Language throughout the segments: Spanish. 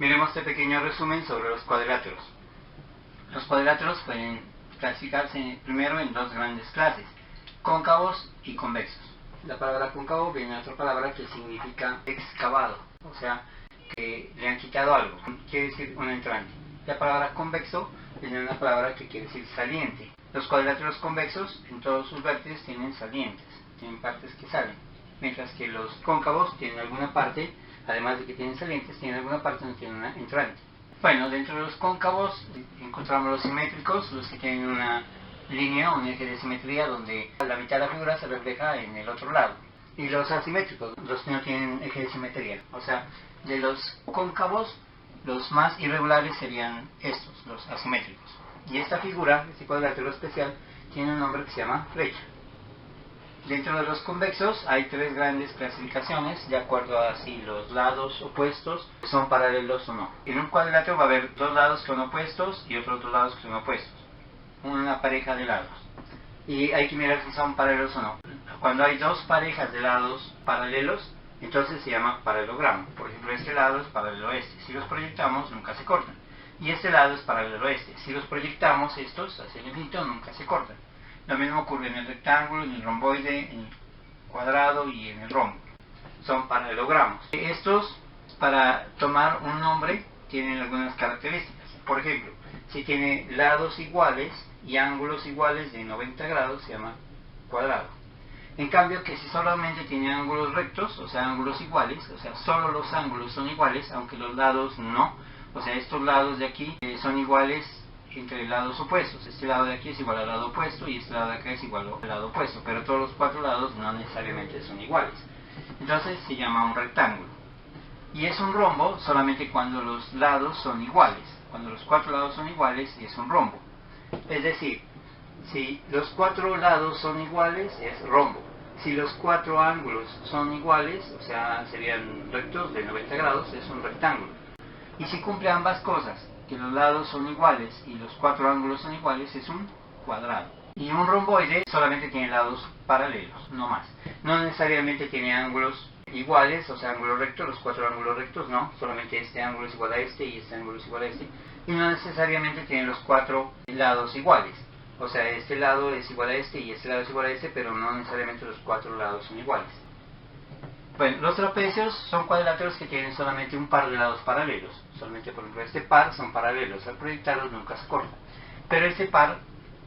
Miremos este pequeño resumen sobre los cuadriláteros. Los cuadriláteros pueden clasificarse primero en dos grandes clases, cóncavos y convexos. La palabra cóncavo viene de otra palabra que significa excavado, o sea, que le han quitado algo, quiere decir un entrante. La palabra convexo viene de una palabra que quiere decir saliente. Los cuadriláteros convexos en todos sus vértices tienen salientes, tienen partes que salen, mientras que los cóncavos tienen alguna parte, además de que tienen salientes, tienen alguna parte donde tienen una entrante. Bueno, dentro de los cóncavos encontramos los simétricos, los que tienen una línea, un eje de simetría donde la mitad de la figura se refleja en el otro lado. Y los asimétricos, los que no tienen eje de simetría. O sea, de los cóncavos, los más irregulares serían estos, los asimétricos. Y esta figura, este cuadrilátero especial, tiene un nombre que se llama flecha. Dentro de los convexos hay tres grandes clasificaciones, de acuerdo a si los lados opuestos son paralelos o no. En un cuadrilátero va a haber dos lados que son opuestos y otros dos lados que son opuestos. Una pareja de lados. Y hay que mirar si son paralelos o no. Cuando hay dos parejas de lados paralelos, entonces se llama paralelogramo. Por ejemplo, este lado es paralelo a este. Si los proyectamos, nunca se cortan. Y este lado es paralelo a este. Si los proyectamos estos hacia el infinito, nunca se cortan. Lo mismo ocurre en el rectángulo, en el romboide, en el cuadrado y en el rombo. Son paralelogramos. Estos, para tomar un nombre, tienen algunas características. Por ejemplo, si tiene lados iguales y ángulos iguales de 90 grados, se llama cuadrado. En cambio, que si solamente tiene ángulos rectos, o sea, ángulos iguales, o sea, solo los ángulos son iguales, aunque los lados no, o sea, estos lados de aquí son iguales entre lados opuestos. Este lado de aquí es igual al lado opuesto y este lado de acá es igual al lado opuesto, pero todos los cuatro lados no necesariamente son iguales. Entonces se llama un rectángulo. Y es un rombo solamente cuando los lados son iguales. Cuando los cuatro lados son iguales es un rombo. Es decir, si los cuatro lados son iguales es rombo. Si los cuatro ángulos son iguales, o sea, serían rectos de 90 grados, es un rectángulo. Y si cumple ambas cosas, que los lados son iguales y los cuatro ángulos son iguales, es un cuadrado. Y un romboide solamente tiene lados paralelos, no más. No necesariamente tiene ángulos iguales, o sea, ángulo recto, los cuatro ángulos rectos no, solamente este ángulo es igual a este y este ángulo es igual a este. Y no necesariamente tienen los cuatro lados iguales. O sea, este lado es igual a este y este lado es igual a este, pero no necesariamente los cuatro lados son iguales. Bueno, los trapecios son cuadriláteros que tienen solamente un par de lados paralelos. Solamente, por ejemplo, este par son paralelos. Al proyectarlos nunca se cortan. Pero este par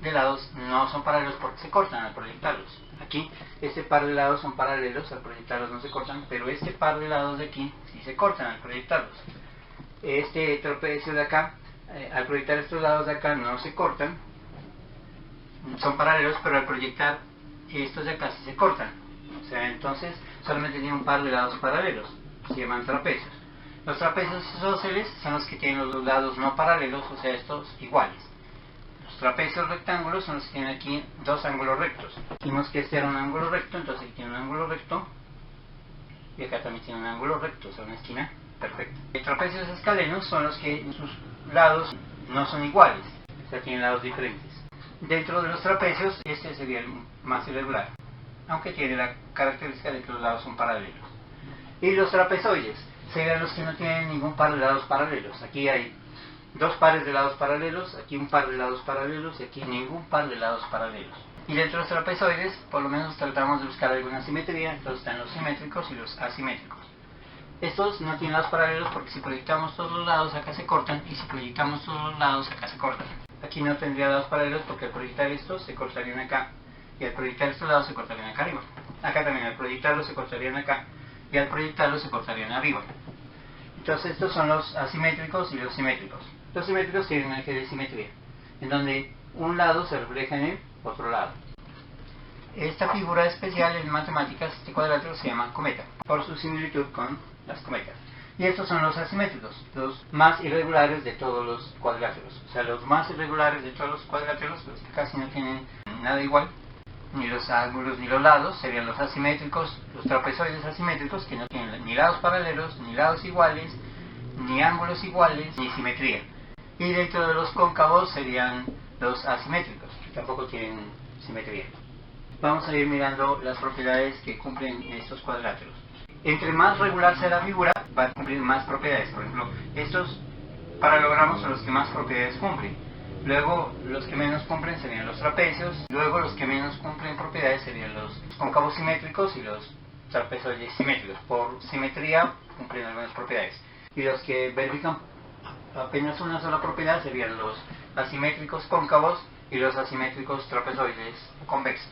de lados no son paralelos porque se cortan al proyectarlos. Aquí, este par de lados son paralelos, al proyectarlos no se cortan, pero este par de lados de aquí sí se cortan al proyectarlos. Este trapecio de acá, al proyectar estos lados de acá no se cortan, son paralelos, pero al proyectar estos de acá sí se cortan. O sea, entonces solamente tiene un par de lados paralelos, se llaman trapecios. Los trapecios isósceles son los que tienen los lados no paralelos, o sea, estos iguales. Los trapecios rectángulos son los que tienen aquí dos ángulos rectos. Dijimos que este era un ángulo recto, entonces aquí tiene un ángulo recto, y acá también tiene un ángulo recto, o sea, una esquina perfecta. Los trapecios escalenos son los que sus lados no son iguales, o sea, tienen lados diferentes. Dentro de los trapecios, este sería el más irregular, aunque tiene la característica de que los lados son paralelos. Y los trapezoides serían los que no tienen ningún par de lados paralelos. Aquí hay dos pares de lados paralelos, aquí un par de lados paralelos y aquí ningún par de lados paralelos. Y dentro de los trapezoides, por lo menos tratamos de buscar alguna simetría, entonces están los simétricos y los asimétricos. Estos no tienen lados paralelos porque si proyectamos todos los lados acá se cortan y si proyectamos todos los lados acá se cortan. Aquí no tendría lados paralelos porque al proyectar estos se cortarían acá y al proyectar estos lados se cortarían acá arriba. Acá también al proyectarlos se cortarían acá y al proyectarlos se cortarían arriba. Entonces estos son los asimétricos y los simétricos. Los simétricos tienen un eje de simetría, en donde un lado se refleja en el otro lado. Esta figura especial en matemáticas, este cuadrilátero se llama cometa, por su similitud con las cometas. Y estos son los asimétricos, los más irregulares de todos los cuadriláteros. O sea, los más irregulares de todos los cuadriláteros, los que casi no tienen nada igual, ni los ángulos ni los lados, serían los asimétricos, los trapezoides asimétricos, que no tienen ni lados paralelos, ni lados iguales, ni ángulos iguales, ni simetría. Y dentro de los cóncavos serían los asimétricos, que tampoco tienen simetría. Vamos a ir mirando las propiedades que cumplen estos cuadriláteros. Entre más regular sea la figura, va a cumplir más propiedades. Por ejemplo, estos paralelogramas son los que más propiedades cumplen. Luego, los que menos cumplen serían los trapecios. Luego, los que menos cumplen propiedades serían los cóncavos simétricos y los trapezoides simétricos. Por simetría, cumplen algunas propiedades. Y los que verifican apenas una sola propiedad serían los asimétricos cóncavos y los asimétricos trapezoides convexos.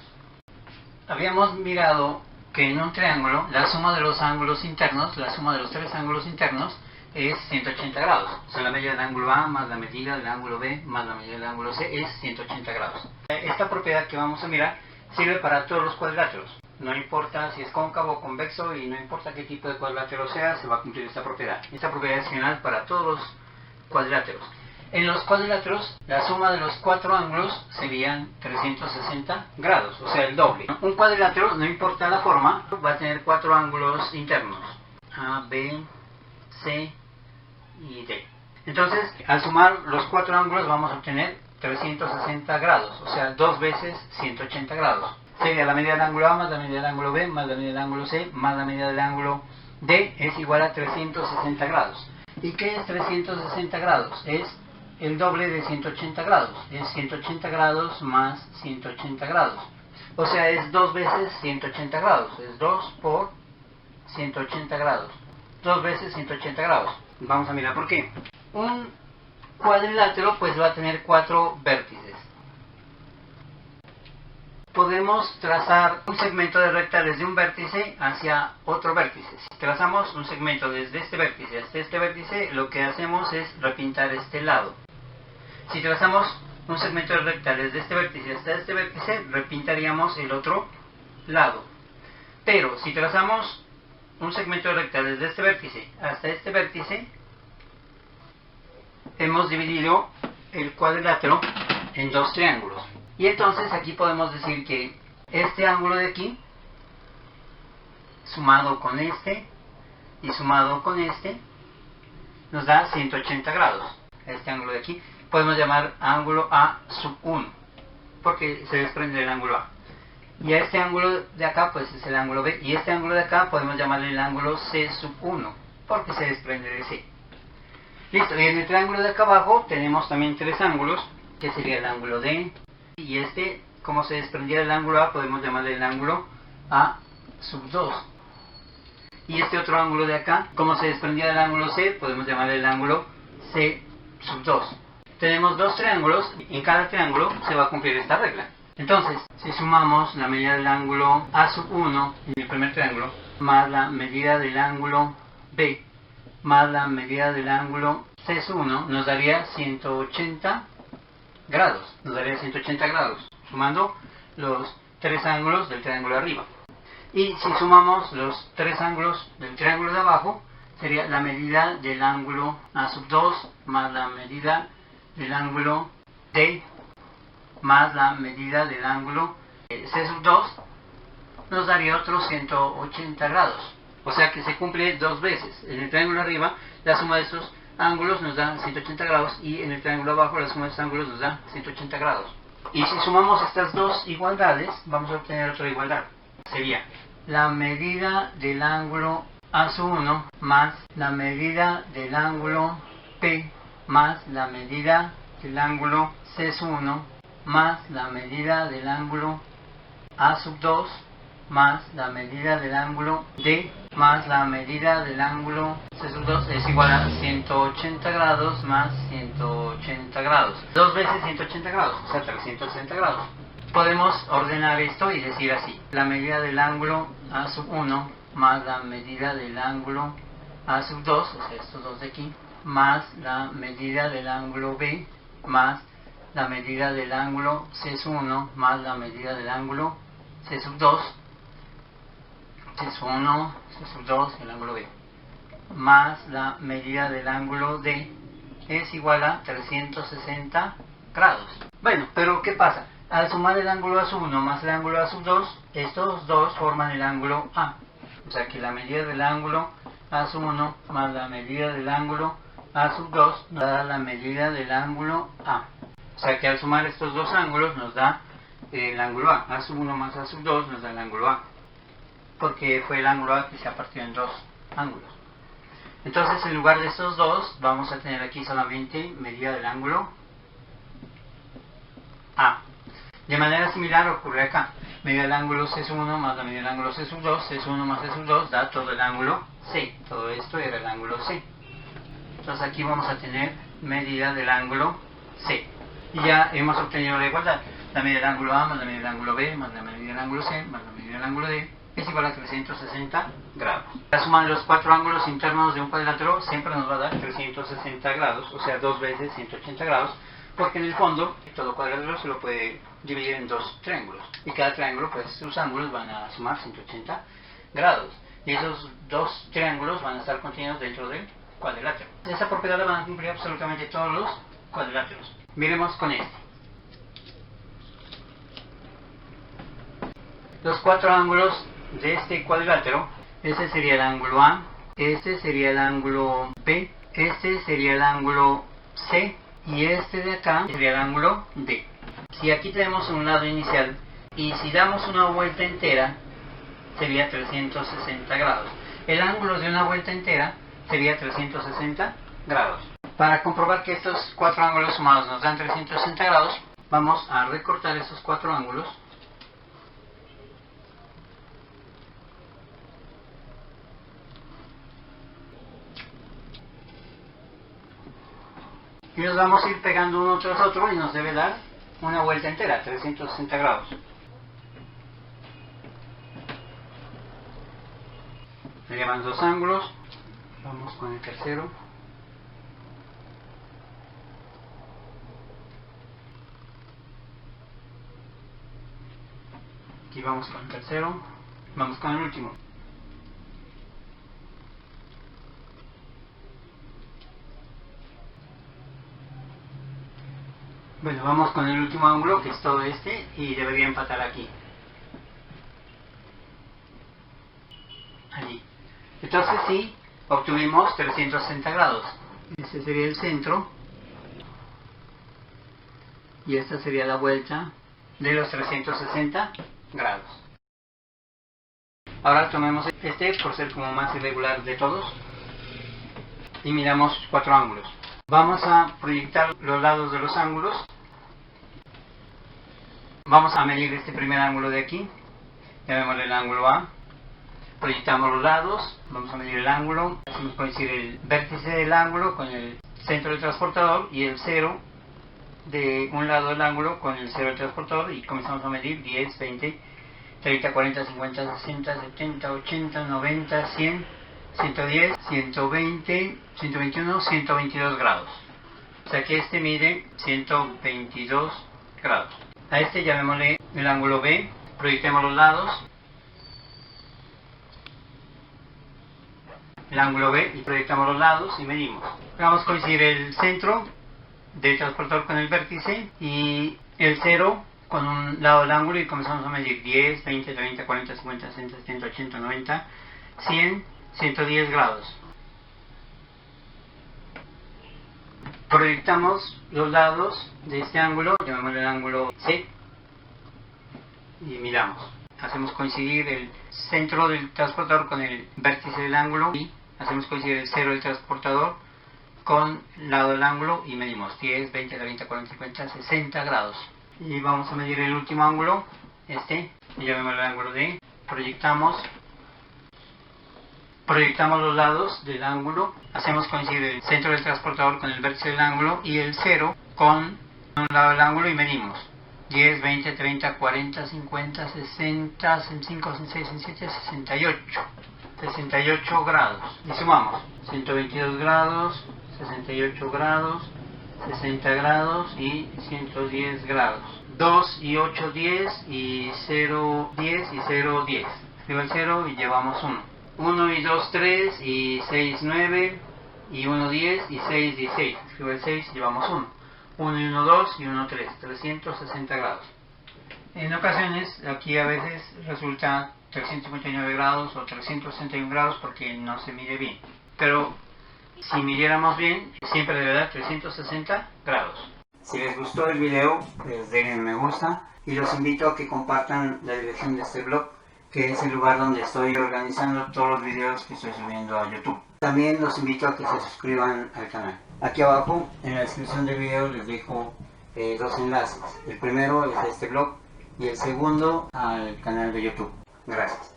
Habíamos mirado que en un triángulo la suma de los ángulos internos, la suma de los tres ángulos internos, es 180 grados. O sea, la medida del ángulo A más la medida del ángulo B más la medida del ángulo C es 180 grados. Esta propiedad que vamos a mirar sirve para todos los cuadriláteros. No importa si es cóncavo o convexo y no importa qué tipo de cuadrilátero sea, se va a cumplir esta propiedad. Esta propiedad es general para todos los cuadriláteros. En los cuadriláteros, la suma de los cuatro ángulos serían 360 grados, o sea, el doble. Un cuadrilátero, no importa la forma, va a tener cuatro ángulos internos: A, B, C y D. Entonces, al sumar los cuatro ángulos vamos a obtener 360 grados, o sea, 2 veces 180 grados. Sería la medida del ángulo A más la medida del ángulo B más la medida del ángulo C más la medida del ángulo D es igual a 360 grados. ¿Y qué es 360 grados? Es el doble de 180 grados. Es 180 grados más 180 grados. O sea, es 2 veces 180 grados. Es 2 por 180 grados. 2 veces 180 grados. Vamos a mirar por qué. Un cuadrilátero pues va a tener 4 vértices. Podemos trazar un segmento de recta desde un vértice hacia otro vértice. Si trazamos un segmento desde este vértice hasta este vértice, lo que hacemos es repintar este lado. Si trazamos un segmento de recta desde este vértice hasta este vértice, repintaríamos el otro lado. Pero si trazamos un segmento de recta desde este vértice hasta este vértice, hemos dividido el cuadrilátero en 2 triángulos. Y entonces aquí podemos decir que este ángulo de aquí, sumado con este y sumado con este, nos da 180 grados. Este ángulo de aquí podemos llamar ángulo A sub 1, porque se desprende el ángulo A. Y a este ángulo de acá pues es el ángulo B, y este ángulo de acá podemos llamarle el ángulo C sub 1, porque se desprende de C. Listo, y en el triángulo de acá abajo tenemos también 3 ángulos, que sería el ángulo D, y este, como se desprendía del ángulo A, podemos llamarle el ángulo A sub 2. Y este otro ángulo de acá, como se desprendía del ángulo C, podemos llamarle el ángulo C sub 2. Tenemos 2 triángulos, y en cada triángulo se va a cumplir esta regla. Entonces, si sumamos la medida del ángulo A sub 1 en el primer triángulo, más la medida del ángulo B, más la medida del ángulo C sub 1, nos daría 180 grados. Nos daría 180 grados, sumando los 3 ángulos del triángulo de arriba. Y si sumamos los 3 ángulos del triángulo de abajo, sería la medida del ángulo A sub 2 más la medida del ángulo D más la medida del ángulo C sub 2, nos daría otros 180 grados. O sea que se cumple 2 veces. En el triángulo de arriba, la suma de estos ángulos nos da 180 grados, y en el triángulo abajo la suma de estos ángulos nos da 180 grados. Y si sumamos estas dos igualdades, vamos a obtener otra igualdad. Sería la medida del ángulo A sub 1 más la medida del ángulo P más la medida del ángulo C sub 1 más la medida del ángulo A sub 2 más la medida del ángulo D más la medida del ángulo C sub 2 es igual a 180 grados más 180 grados. 2 veces 180 grados, o sea, 360 grados. Podemos ordenar esto y decir así: la medida del ángulo A sub 1 más la medida del ángulo A sub 2, o sea, estos dos de aquí, más la medida del ángulo B más la medida del ángulo C sub 1 más la medida del ángulo C sub 2, C sub 1, C sub 2, el ángulo B, más la medida del ángulo D es igual a 360 grados. Bueno, pero ¿qué pasa? Al sumar el ángulo A sub 1 más el ángulo A sub 2, estos dos forman el ángulo A. O sea que la medida del ángulo A sub 1 más la medida del ángulo A sub 2 nos da la medida del ángulo A. O sea que al sumar estos dos ángulos nos da el ángulo A. A sub 1 más A sub 2 nos da el ángulo A. porque fue el ángulo A que se ha partido en dos ángulos. Entonces, en lugar de estos dos, vamos a tener aquí solamente medida del ángulo A. De manera similar ocurre acá. Medida del ángulo C1 más la medida del ángulo C2, C1 más C2 da todo el ángulo C. Todo esto era el ángulo C. Entonces aquí vamos a tener medida del ángulo C. Y ya hemos obtenido la igualdad. La medida del ángulo A más la medida del ángulo B más la medida del ángulo C más la medida del ángulo D es igual a 360 grados. La suma de los cuatro ángulos internos de un cuadrilátero siempre nos va a dar 360 grados, o sea, 2 veces 180 grados, porque en el fondo todo cuadrilátero se lo puede dividir en dos triángulos. Y cada triángulo, pues sus ángulos van a sumar 180 grados. Y esos dos triángulos van a estar contenidos dentro del cuadrilátero. Esa propiedad la van a cumplir absolutamente todos los cuadriláteros. Miremos con este. Los cuatro ángulos de este cuadrilátero, este sería el ángulo A, este sería el ángulo B, este sería el ángulo C y este de acá sería el ángulo D. Si aquí tenemos un lado inicial y si damos una vuelta entera sería 360 grados. El ángulo de una vuelta entera sería 360 grados. Para comprobar que estos cuatro ángulos sumados nos dan 360 grados, vamos a recortar esos cuatro ángulos. Y los vamos a ir pegando uno tras otro y nos debe dar una vuelta entera, 360 grados. Me llevan dos ángulos, vamos con el tercero. Aquí vamos con el tercero, vamos con el último. Bueno, vamos con el último ángulo, que es todo este, y debería empatar aquí. Allí. Entonces sí, obtuvimos 360 grados. Este sería el centro. Y esta sería la vuelta de los 360 grados. Ahora tomemos este, por ser como más irregular de todos, y miramos cuatro ángulos. Vamos a proyectar los lados de los ángulos. Vamos a medir este primer ángulo de aquí. Llamémosle el ángulo A. Proyectamos los lados. Vamos a medir el ángulo. Hacemos coincidir el vértice del ángulo con el centro del transportador y el cero de un lado del ángulo con el cero del transportador. Y comenzamos a medir 10, 20, 30, 40, 50, 60, 70, 80, 90, 100, 110, 120, 121, 122 grados. O sea que este mide 122 grados. A este llamémosle el ángulo B, proyectemos los lados, el ángulo B y proyectamos los lados y medimos. Vamos a coincidir el centro del transportador con el vértice y el cero con un lado del ángulo y comenzamos a medir 10, 20, 30, 40, 50, 60, 70, 80, 90, 100, 110 grados. Proyectamos los lados de este ángulo, llamémosle el ángulo C, y miramos. Hacemos coincidir el centro del transportador con el vértice del ángulo y hacemos coincidir el cero del transportador con el lado del ángulo y medimos 10, 20, 30, 40, 50, 60 grados. Y vamos a medir el último ángulo, este, y llamémosle el ángulo D. Proyectamos los lados del ángulo, hacemos coincidir el centro del transportador con el vértice del ángulo y el cero con un lado del ángulo y medimos 10, 20, 30, 40, 50, 60, 65, 66, 67, 68 grados. Y sumamos 122 grados, 68 grados, 60 grados y 110 grados. 2 y 8, 10 y 0, 10 y 0, 10. Escribo el 0 y llevamos 1. 1 y 2, 3 y 6, 9 y 1, 10 y 6, 16. Escribo el 6 y llevamos 1. 1 y 1, 2 y 1, 3. 360 grados. En ocasiones aquí a veces resulta 359 grados o 361 grados porque no se mide bien. Pero si midiéramos bien, siempre debe dar 360 grados. Si les gustó el video, pues denle me gusta y los invito a que compartan la dirección de este blog que es el lugar donde estoy organizando todos los videos que estoy subiendo a YouTube. También los invito a que se suscriban al canal. Aquí abajo en la descripción del video les dejo dos enlaces. El primero es a este blog y el segundo al canal de YouTube. Gracias.